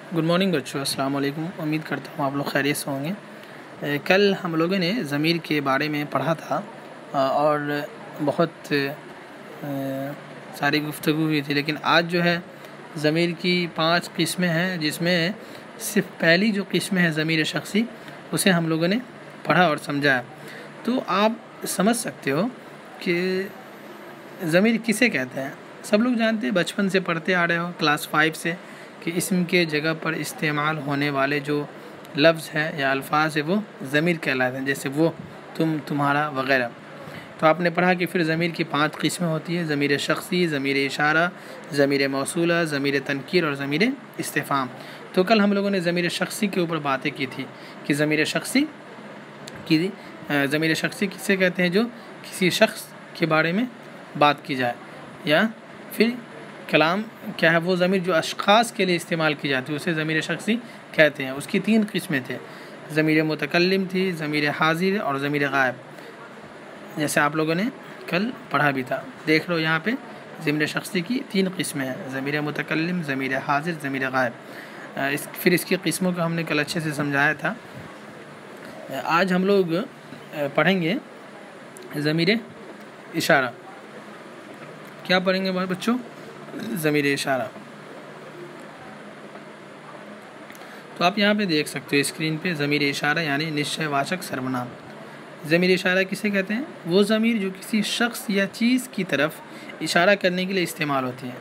Good morning बच्चों, अस्सलाम वालेकुम। उम्मीद करता हूँ आप लोग खैरियत से होंगे। कल हम लोगों ने ज़मीर के बारे में पढ़ा था और बहुत सारी गुफ्तगू हुई थी, लेकिन आज जो है ज़मीर की 5 किस्में हैं, जिसमें सिर्फ पहली जो किस्म है ज़मीर शख्सी, उसे हम लोगों ने पढ़ा और समझा। तो आप समझ सकते हो कि ज़मीर किसे कहते हैं। सब लोग जानते हैं, बचपन से पढ़ते आ रहे हो क्लास 5 से, कि इसम के जगह पर इस्तेमाल होने वाले जो लफ्ज़ है या अल्फाज है वो ज़मीर कहलाते हैं, जैसे वो, तुम, तुम्हारा वगैरह। तो आपने पढ़ा कि फिर ज़मीर की 5 किस्में होती है: ज़मीर शख्सी, ज़मीर इशारा, ज़मीर मौसूला, ज़मीर तनकीर और ज़मीर इस्तिफ़ाम। तो कल हम लोगों ने ज़मीर शख्सी के ऊपर बातें की थी कि ज़मीर शख्सी किसे कहते हैं, जो किसी शख्स के बारे में बात की जाए, या फिर कलाम क्या है, वो ज़मीर जो अशख़ास के लिए इस्तेमाल की जाती है उसे ज़मीर शख्सी कहते हैं। उसकी 3 किस्में थे: ज़मीर मुतकल्लिम थी, ज़मीर हाज़िर और ज़मीर गायब, जैसे आप लोगों ने कल पढ़ा भी था। देख लो यहाँ पे ज़मीर शख्सी की 3 किस्में हैं: ज़मीर मुतकल्लिम, ज़मीर हाज़िर, ज़मीर गायब। फिर इसकी किस्मों को हमने कल अच्छे से समझाया था। आज हम लोग पढ़ेंगे ज़मीर इशारा। क्या पढ़ेंगे बच्चों? ज़मीर इशारा। तो आप यहाँ पे देख सकते हो स्क्रीन पे ज़मीर इशारा यानी निश्चयवाचक सर्वनाम। ज़मीर इशारा किसे कहते हैं? वो ज़मीर जो किसी शख्स या चीज़ की तरफ इशारा करने के लिए इस्तेमाल होती है।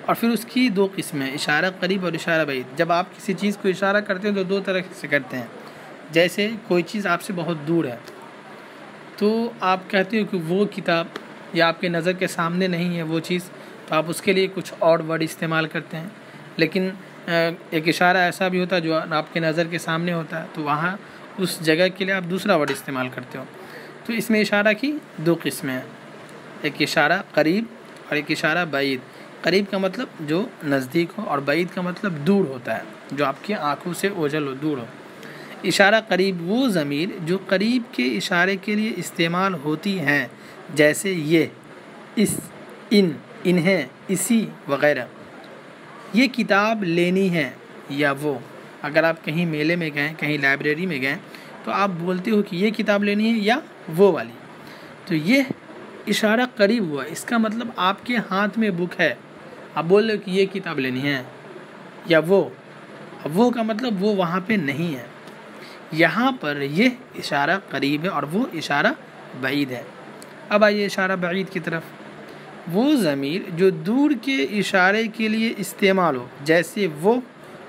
और फिर उसकी 2 किस्में हैं, इशारा करीब और इशारा बईद। जब आप किसी चीज़ को इशारा करते हैं तो 2 तरह से करते हैं। जैसे कोई चीज़ आपसे बहुत दूर है तो आप कहते हो कि वो किताब, या आपके नज़र के सामने नहीं है वो चीज़, तो आप उसके लिए कुछ और वर्ड इस्तेमाल करते हैं। लेकिन एक इशारा ऐसा भी होता है जो आपके नज़र के सामने होता है, तो वहाँ उस जगह के लिए आप दूसरा वर्ड इस्तेमाल करते हो। तो इसमें इशारा की 2 किस्में हैं, एक इशारा करीब और एक इशारा बईद। करीब का मतलब जो नज़दीक हो, और बईद का मतलब दूर होता है, जो आपकी आँखों से ओझल हो, दूर हो। इशारा करीब वो ज़मीर जो करीब के इशारे के लिए इस्तेमाल होती हैं, जैसे ये, इस, इन, इन्हें, इसी वगैरह। ये किताब लेनी है, या वो। अगर आप कहीं मेले में गए, कहीं लाइब्रेरी में गए, तो आप बोलते हो कि ये किताब लेनी है या वो वाली। तो ये इशारा करीब हुआ, इसका मतलब आपके हाथ में बुक है, आप बोल रहे हो कि ये किताब लेनी है या वो। अब वो का मतलब वो वहाँ पे नहीं है। यहाँ पर ये इशारा करीब है और वो इशारा बईद है। अब आइए इशारा बईद की तरफ। वो ज़मीर जो दूर के इशारे के लिए इस्तेमाल हो, जैसे वो,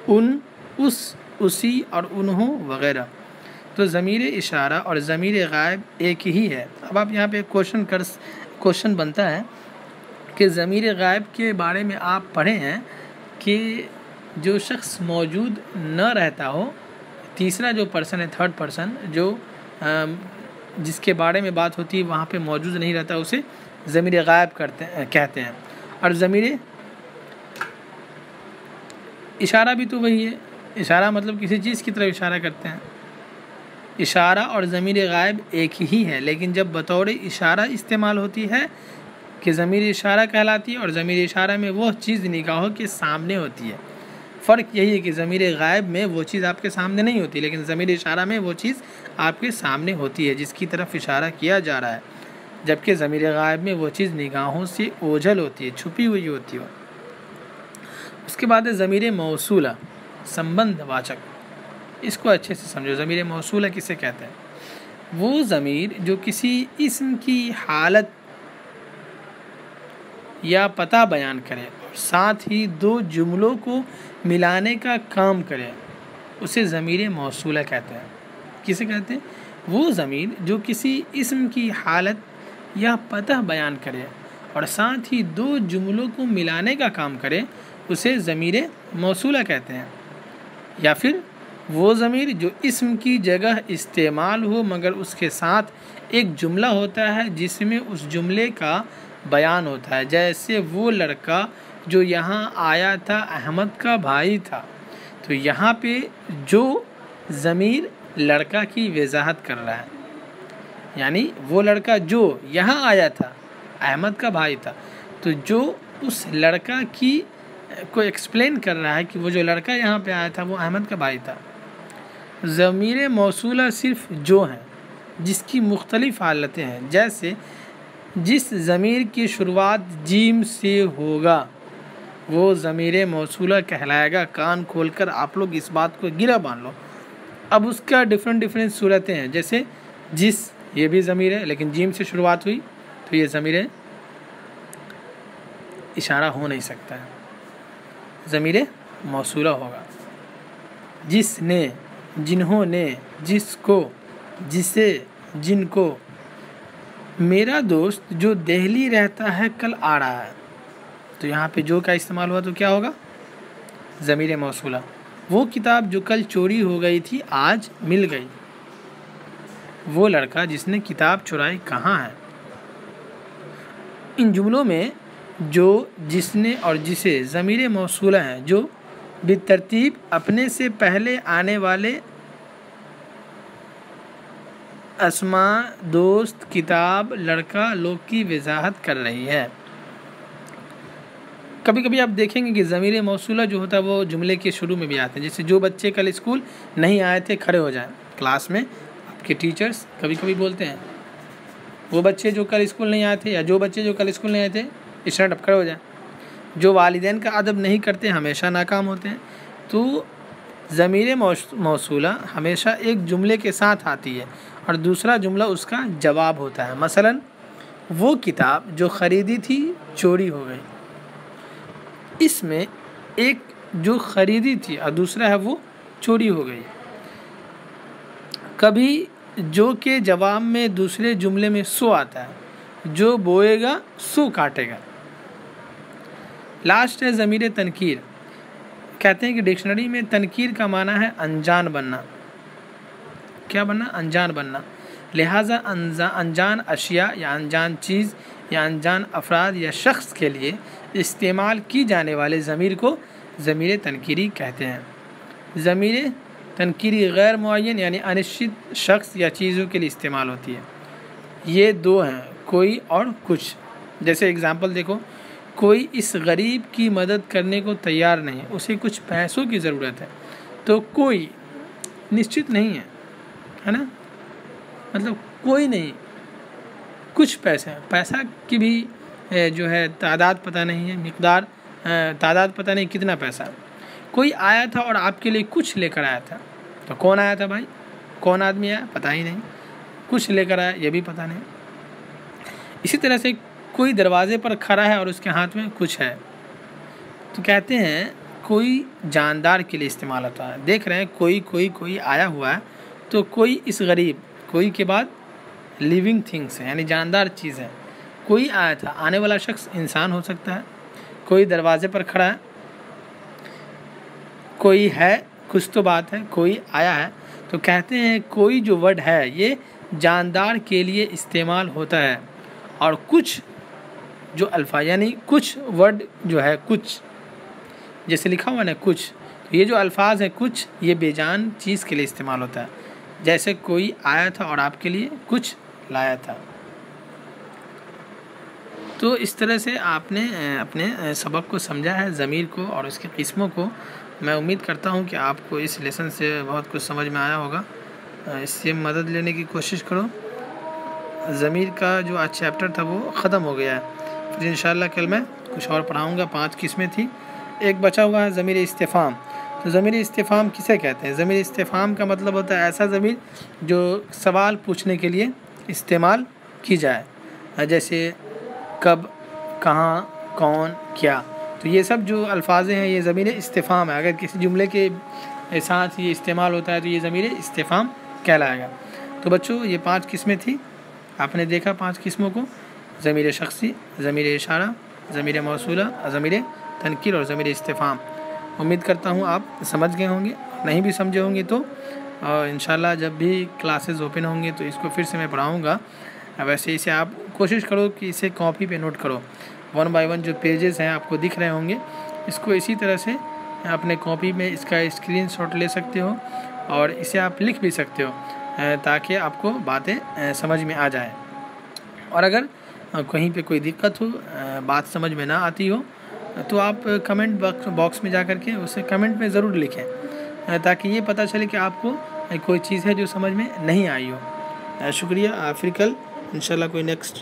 उन, उस, उसी और उन्हों वगैरह। तो ज़मीर इशारा और ज़मीर गायब एक ही है। अब आप यहाँ पे क्वेश्चन बनता है कि ज़मीर गायब के बारे में आप पढ़े हैं कि जो शख्स मौजूद न रहता हो, तीसरा जो पर्सन है, थर्ड पर्सन, जो जिसके बारे में बात होती है वहाँ पे मौजूद नहीं रहता, उसे ज़मीर गायब कहते हैं। और ज़मीर इशारा भी तो वही है। इशारा मतलब किसी चीज़ की तरफ इशारा करते हैं। इशारा और ज़मीर गायब एक ही है, लेकिन जब बतौर इशारा इस्तेमाल होती है कि ज़मीर इशारा कहलाती है, और ज़मीर इशारा में वो चीज़ निगाहों के सामने होती है। फ़र्क यही है कि ज़मीर गायब में वो चीज़ आपके सामने नहीं होती, लेकिन ज़मीर इशारा में वो चीज़ आपके सामने होती है जिसकी तरफ इशारा किया जा रहा है, जबकि ज़मीर गायब में वो चीज़ निगाहों से ओझल होती है, छुपी हुई होती है। उसके बाद है ज़मीर मौसूला, संबंधवाचक। इसको अच्छे से समझो। ज़मीर मौसूला किसे कहते हैं? वो ज़मीर जो किसी इस्म की हालत या पता बयान करे और साथ ही 2 जुमलों को मिलाने का काम करे, उसे ज़मीर मौसूला कहते हैं। किसे कहते हैं? वो ज़मीर जो किसी इस्म की हालत या पता बयान करे और साथ ही 2 जुमलों को मिलाने का काम करे, उसे ज़मीर मौसूला कहते हैं। या फिर वो ज़मीर जो इस्म की जगह इस्तेमाल हो मगर उसके साथ एक जुमला होता है जिसमें उस जुमले का बयान होता है, जैसे वो लड़का जो यहाँ आया था अहमद का भाई था। तो यहाँ पे जो ज़मीर लड़का की वजाहत कर रहा है, यानी वो लड़का जो यहाँ आया था अहमद का भाई था, तो जो उस लड़का की को एक्सप्लेन कर रहा है कि वो जो लड़का यहाँ पे आया था वो अहमद का भाई था। ज़मीर मौसूला सिर्फ जो है जिसकी मुख्तलिफ हालतें हैं, जैसे जिस ज़मीर की शुरुआत जीम से होगा वो ज़मीर मौसूला कहलाएगा। कान खोलकर आप लोग इस बात को गिरा बांध लो। अब उसका डिफरेंट सूरतें हैं, जैसे जिस, ये भी ज़मीर है लेकिन जीम से शुरुआत हुई तो ये ज़मीर इशारा हो नहीं सकता है, ज़मीर मौसूला होगा। जिसने, जिन्होंने, जिसको, जिसे, जिनको। मेरा दोस्त जो दिल्ली रहता है कल आ रहा है, तो यहाँ पे जो का इस्तेमाल हुआ तो क्या होगा, ज़मीर मौसूला। वो किताब जो कल चोरी हो गई थी आज मिल गई। वो लड़का जिसने किताब चुराई कहाँ है। इन जुमलों में जो, जिसने और जिसे ज़मीर मौसूला हैं जो बेतरतीब अपने से पहले आने वाले अस्मा, दोस्त, किताब, लड़का लोग की वजाहत कर रही है। कभी कभी आप देखेंगे कि ज़मीर मौसूला जो होता है वो जुमले के शुरू में भी आते हैं, जैसे जो बच्चे कल स्कूल नहीं आए थे खड़े हो जाएं। क्लास में आपके टीचर्स कभी कभी बोलते हैं वो बच्चे जो कल स्कूल नहीं आए थे, या जो बच्चे जो कल स्कूल नहीं आए थे स्टैंड अप खड़े हो जाएं। जो वालिदैन का अदब नहीं करते हमेशा नाकाम होते हैं। तो ज़मीर मौसूला हमेशा एक जुमले के साथ आती है और दूसरा जुमला उसका जवाब होता है। मसलन वो किताब जो ख़रीदी थी चोरी हो गई। इसमें एक जो ख़रीदी थी और दूसरा है वो चोरी हो गई। कभी जो के जवाब में दूसरे जुमले में सो आता है, जो बोएगा सो काटेगा। लास्ट है ज़मीर तनकीर। कहते हैं कि डिक्शनरी में तनकीर का माना है अनजान बनना। क्या बनना, अनजान बनना। लिहाजा अनजान अशिया या अनजान चीज़ या अनजान अफराद या शख्स के लिए इस्तेमाल की जाने वाले ज़मीर को ज़मीर तनकीरी कहते हैं। ज़मीर तनकीरी गैर मुअय्यन यानी अनिश्चित शख्स या चीज़ों के लिए इस्तेमाल होती है। ये दो हैं, कोई और कुछ। जैसे एग्ज़ाम्पल देखो, कोई इस गरीब की मदद करने को तैयार नहीं, उसे कुछ पैसों की ज़रूरत है। तो कोई निश्चित नहीं है ना, मतलब कोई नहीं, कुछ पैसे हैं। पैसा की भी जो है तादाद पता नहीं है, मिकदार तादाद पता नहीं कितना पैसा। कोई आया था और आपके लिए कुछ लेकर आया था, तो कौन आया था भाई, कौन आदमी आया पता ही नहीं, कुछ लेकर आया ये भी पता नहीं। इसी तरह से कोई दरवाजे पर खड़ा है और उसके हाथ में कुछ है, तो कहते हैं कोई जानदार के लिए इस्तेमाल होता है। देख रहे हैं कोई कोई कोई आया हुआ है, तो कोई इस गरीब, कोई के बाद लिविंग थिंग्स है यानी जानदार चीज़ है। कोई आया था, आने वाला शख्स इंसान हो सकता है। कोई दरवाजे पर खड़ा है, कोई है, कुछ तो बात है, कोई आया है। तो कहते हैं कोई जो वर्ड है ये जानदार के लिए इस्तेमाल होता है, और कुछ जो अल्फा यानी कुछ वर्ड जो है, कुछ जैसे लिखा हुआ ना कुछ, तो ये जो अल्फाज है कुछ, ये बेजान चीज़ के लिए इस्तेमाल होता है। जैसे कोई आया था और आपके लिए कुछ लाया था। तो इस तरह से आपने अपने सबक को समझा है, ज़मीर को और उसकी किस्मों को। मैं उम्मीद करता हूँ कि आपको इस लेसन से बहुत कुछ समझ में आया होगा। इससे मदद लेने की कोशिश करो। ज़मीर का जो आज चैप्टर था वो ख़त्म हो गया है। फिर इंशाअल्लाह कल मैं कुछ और पढ़ाऊँगा। 5 किस्में थी, एक बचा हुआ है ज़मीर इस्तिफ़ाम। तो ज़मीर इस्तिफ़ाम किसे कहते हैं? ज़मीर इस्तिफ़ाम का मतलब होता है ऐसा ज़मीर जो सवाल पूछने के लिए इस्तेमाल की जाए, जैसे कब, कहाँ, कौन, क्या। तो ये सब जो अल्फाज हैं ये ज़मीर इस्तिफ़ाम है। अगर किसी जुमले के साथ ये इस्तेमाल होता है तो ये ज़मीर इस्तिफ़ाम कहलाएगा। तो बच्चों ये 5 किस्में थी, आपने देखा 5 किस्मों को, ज़मीर शख्सी, ज़मीर इशारा, ज़मीर मौसूला, ज़मीर तनकीर और ज़मीर इस्तिफ़ाम। उम्मीद करता हूँ आप समझ गए होंगे। नहीं भी समझे होंगे तो इंशाल्लाह जब भी क्लासेस ओपन होंगे तो इसको फिर से मैं पढ़ाऊँगा। वैसे इसे आप कोशिश करो कि इसे कॉपी पे नोट करो। 1 बाय 1 जो पेजेस हैं आपको दिख रहे होंगे, इसको इसी तरह से अपने कॉपी में इसका स्क्रीनशॉट ले सकते हो और इसे आप लिख भी सकते हो, ताकि आपको बातें समझ में आ जाए। और अगर कहीं पे कोई दिक्कत हो, बात समझ में ना आती हो, तो आप कमेंट बॉक्स में जा कर के उसे कमेंट में ज़रूर लिखें, ताकि ये पता चले कि आपको कोई चीज़ है जो समझ में नहीं आई हो। शुक्रिया। फिर कल इंशाल्लाह कोई नेक्स्ट